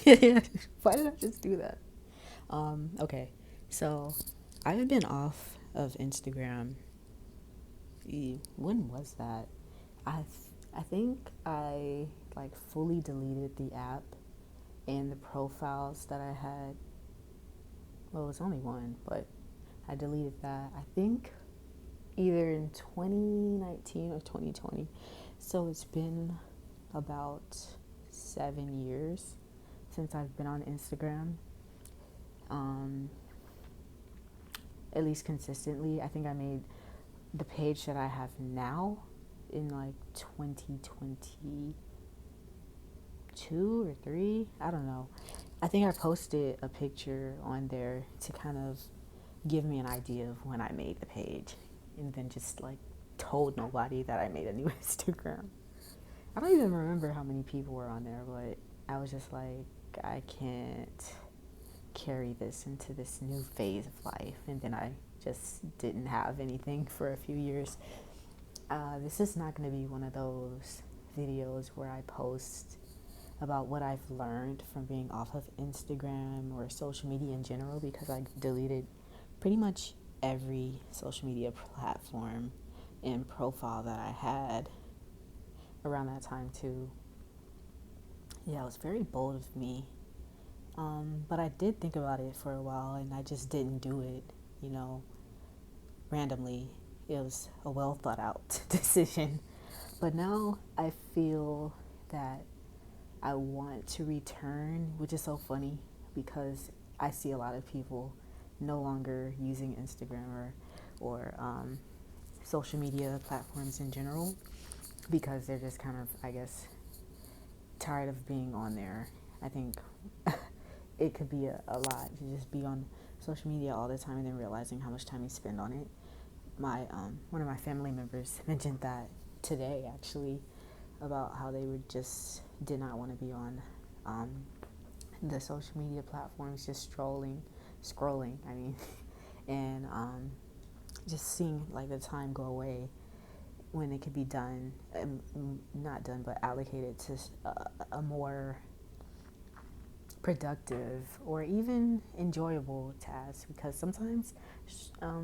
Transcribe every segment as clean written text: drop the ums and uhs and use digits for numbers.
Why did I just do that? Okay. So I have been off of Instagram. When was that? I I think I like fully deleted the app and the profiles that I had. Well, it was only one, but I deleted that. I think either in 2019 or 2020. So it's been about 7 years since I've been on Instagram. Um, at least consistently. I think I made the page that I have now in like 2022 or 3. I don't know. I think I posted a picture on there to kind of give me an idea of when I made the page, and then just like told nobody that I made a new Instagram. I don't even remember how many people were on there, but I was just like, I can't carry this into this new phase of life. And then I just didn't have anything for a few years. This is not going to be one of those videos where I post about what I've learned from being off of Instagram or social media in general, because I deleted pretty much every social media platform and profile that I had around that time too. Yeah, it was very bold of me. But I did think about it for a while and I just didn't do it, you know, randomly. It was a well thought out decision. But now I feel that I want to return, which is so funny because I see a lot of people no longer using Instagram or social media platforms in general because they're just kind of, I guess, tired of being on there. I think it could be a lot to just be on social media all the time and then realizing how much time you spend on it. My one of my family members mentioned that today actually about how they would just did not want to be on um, the social media platforms, just scrolling. I mean, and just seeing like the time go away when it could be done, not done, but allocated to a more productive or even enjoyable task. Because sometimes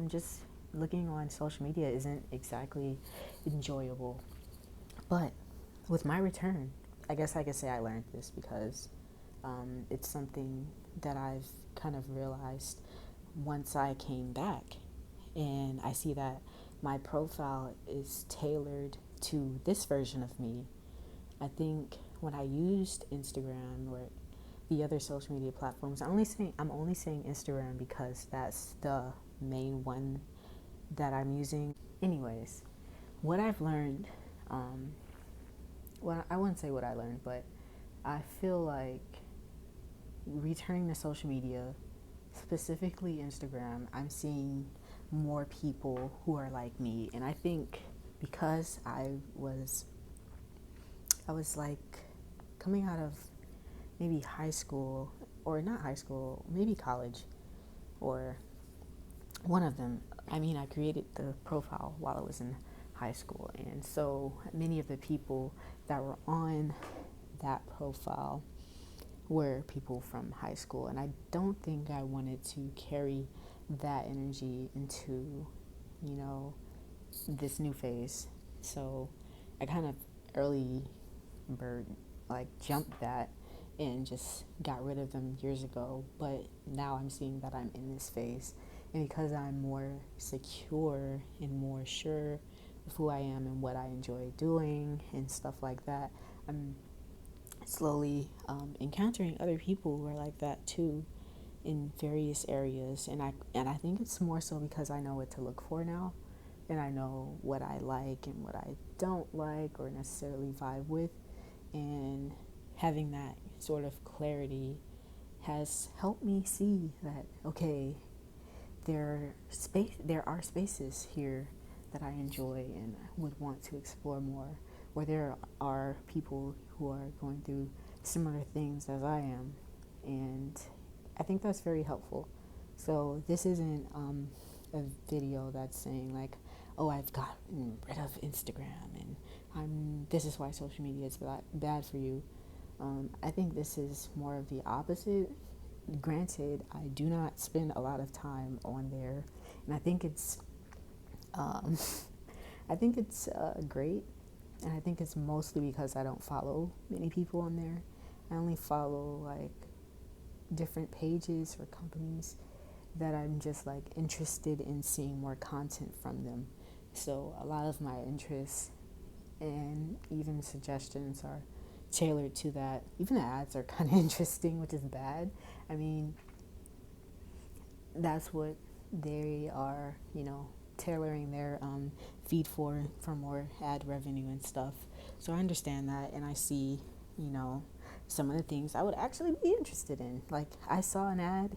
just looking on social media isn't exactly enjoyable. But with my return, I guess I could say I learned this because it's something that I've kind of realized once I came back and I see that my profile is tailored to this version of me. I think when I used Instagram or the other social media platforms, I'm only saying Instagram because that's the main one that I'm using. Anyways, what I've learned, um, well, I wouldn't say what I learned, but I feel like returning to social media, specifically Instagram, I'm seeing more people who are like me, and I think because I was like coming out of maybe high school or not high school, maybe college or one of them. I mean, I created the profile while I was in high school, and so many of the people that were on that profile were people from high school, and I don't think I wanted to carry that energy into, you know, this new phase. So I kind of early bird like jumped that and just got rid of them years ago. But now I'm seeing that I'm in this phase, and because I'm more secure and more sure of who I am and what I enjoy doing and stuff like that, I'm slowly encountering other people who are like that too in various areas, and I think it's more so because I know what to look for now, and I know what I like and what I don't like or necessarily vibe with, and having that sort of clarity has helped me see that okay, there are spaces here that I enjoy and would want to explore more, where there are people who are going through similar things as I am, and I think that's very helpful. So this isn't a video that's saying like, oh, I've gotten rid of Instagram and I'm this is why social media is bad for you. I think this is more of the opposite. Granted, I do not spend a lot of time on there, and I think it's um, great, and I think it's mostly because I don't follow many people on there. I only follow like different pages or companies that I'm just like interested in seeing more content from them. So a lot of my interests and even suggestions are tailored to that. Even the ads are kind of interesting, which is bad. I mean, that's what they are, tailoring their feed for more ad revenue and stuff. So I understand that, and I see, you know, some of the things I would actually be interested in. Like I saw an ad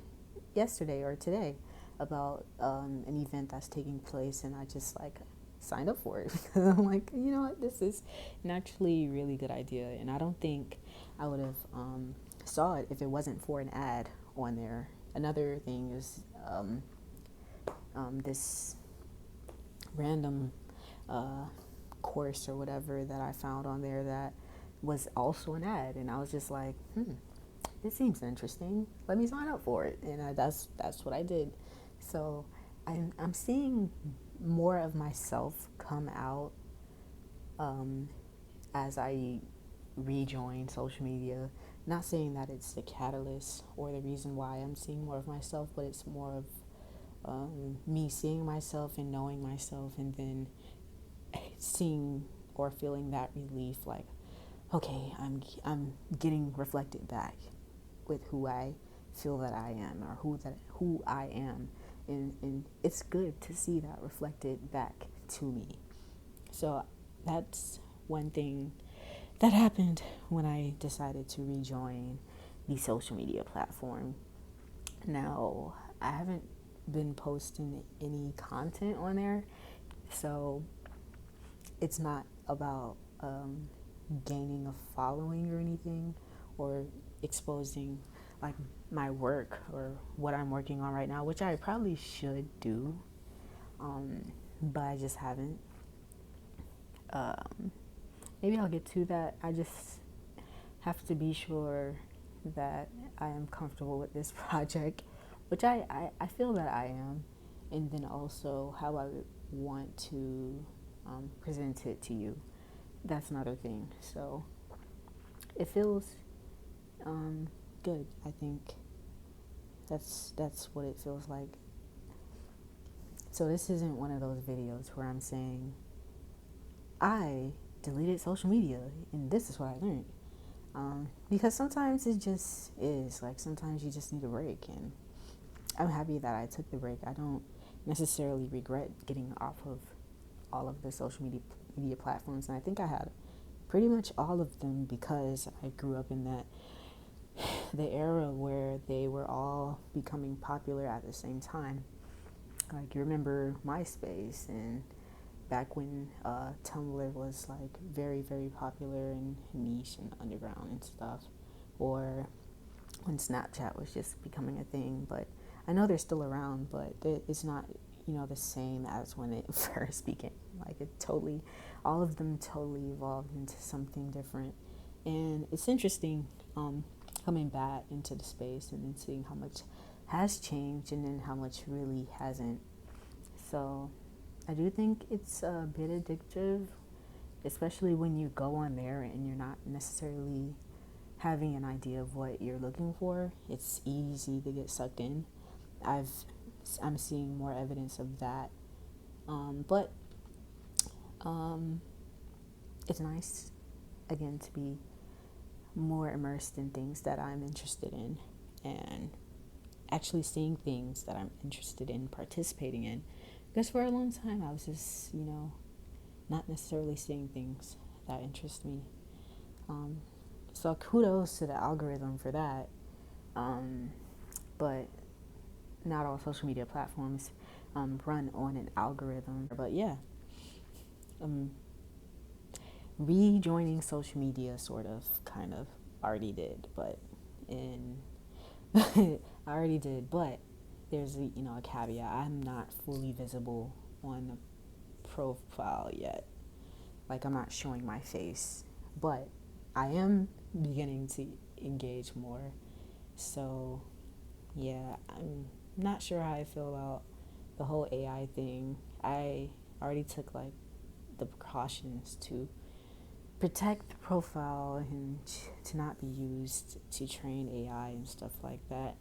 yesterday or today about an event that's taking place, and I just like signed up for it because I'm like, you know what, this is naturally a really good idea, and I don't think I would have saw it if it wasn't for an ad on there. Another thing is this random uh, course or whatever that I found on there that was also an ad, and I was just like, this seems interesting. Let me sign up for it, and that's what I did. So I'm seeing more of myself come out as I rejoin social media. Not saying that it's the catalyst or the reason why I'm seeing more of myself, but it's more of me seeing myself and knowing myself, and then seeing or feeling that relief, like, okay, I'm getting reflected back with who I feel that I am, or who I am, and it's good to see that reflected back to me. So that's one thing that happened when I decided to rejoin the social media platform. Now, I haven't been posting any content on there, so it's not about gaining a following or anything, or exposing like my work or what I'm working on right now, which I probably should do, but I just haven't. Um, Maybe I'll get to that. I just have to be sure that I am comfortable with this project, which I feel that I am, and then also how I would want to present it to you. That's another thing. So it feels good. I think that's what it feels like. So this isn't one of those videos where I'm saying I deleted social media and this is what I learned. Because sometimes it just is like, sometimes you just need a break, and I'm happy that I took the break. I don't necessarily regret getting off of all of the social media platforms, and I think I had pretty much all of them because I grew up in the era where they were all becoming popular at the same time. Like, you remember MySpace, and back when Tumblr was like very, very popular and niche and underground and stuff, or when Snapchat was just becoming a thing. But I know they're still around, but it's not, the same as when it first began. Like, all of them totally evolved into something different, and it's interesting coming back into the space and then seeing how much has changed and then how much really hasn't. So I do think it's a bit addictive, especially when you go on there and you're not necessarily having an idea of what you're looking for. It's easy to get sucked in. I'm seeing more evidence of that. But it's nice, again, to be more immersed in things that I'm interested in, and actually seeing things that I'm interested in participating in. Because for a long time I was just, not necessarily seeing things that interest me. So kudos to the algorithm for that. But not all social media platforms run on an algorithm. But yeah, rejoining social media sort of, kind of already did, but in I already did, but there's a caveat. I'm not fully visible on the profile yet. Like, I'm not showing my face, but I am beginning to engage more. So yeah, I'm not sure how I feel about the whole AI thing. I already took like the precautions to protect the profile and to not be used to train AI and stuff like that.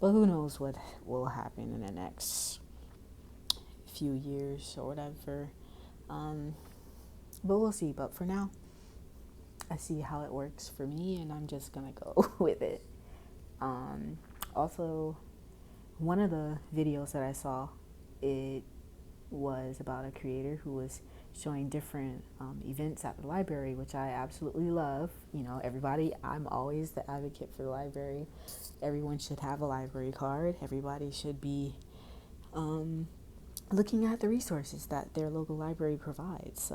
But who knows what will happen in the next few years or whatever. Um, but we'll see. But for now, I see how it works for me, and I'm just gonna go with it. Um, Also, one of the videos that I saw, it was about a creator who was showing different events at the library, which I absolutely love. You know, everybody, I'm always the advocate for the library. Everyone should have a library card. Everybody should be um, looking at the resources that their local library provides.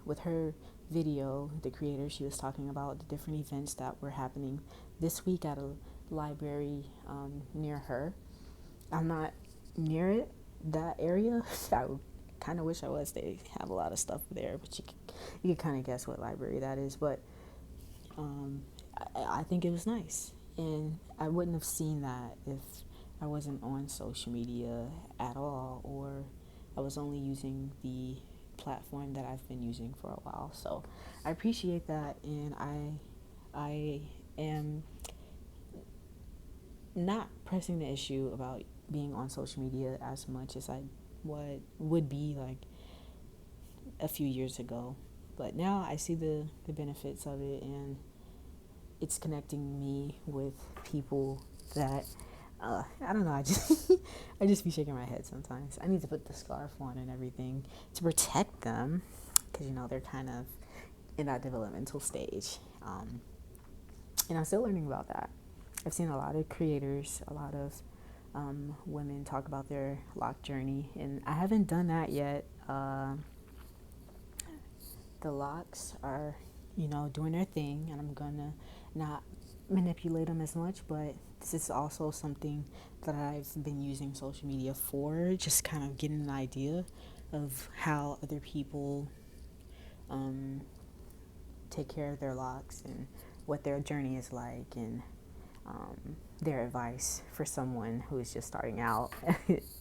With her video, the creator, she was talking about the different events that were happening this week at a library near her. I'm not near it, that area. I kind of wish I was. They have a lot of stuff there, but you can kind of guess what library that is. But um, I think it was nice, and I wouldn't have seen that if I wasn't on social media at all, or I was only using the platform that I've been using for a while. So I appreciate that, and I am not pressing the issue about being on social media as much as I would be like a few years ago. But now I see the benefits of it, and it's connecting me with people that I don't know. I just I just be shaking my head sometimes. I need to put the scarf on and everything to protect them, because you know they're kind of in that developmental stage, and I'm still learning about that. I've seen a lot of creators, a lot of women talk about their lock journey, and I haven't done that yet. The locks are, you know, doing their thing, and I'm gonna not manipulate them as much, but this is also something that I've been using social media for, just kind of getting an idea of how other people um, take care of their locks and what their journey is like, and their advice for someone who is just starting out,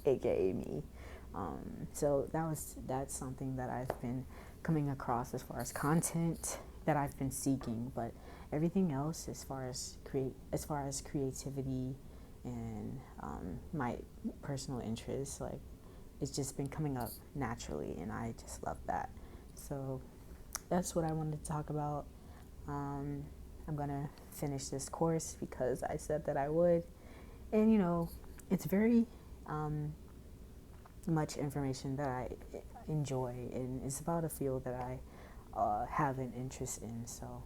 aka me. So that's something that I've been coming across as far as content that I've been seeking, but everything else as far as creativity and my personal interests, like it's just been coming up naturally, and I just love that. So that's what I wanted to talk about. I'm gonna finish this course because I said that I would, and you know, it's very much information that I enjoy, and it's about a field that I have an interest in. So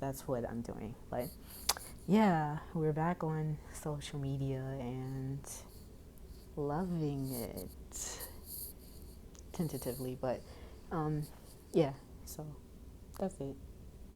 that's what I'm doing. But yeah, we're back on social media and loving it tentatively, but yeah. So that's it.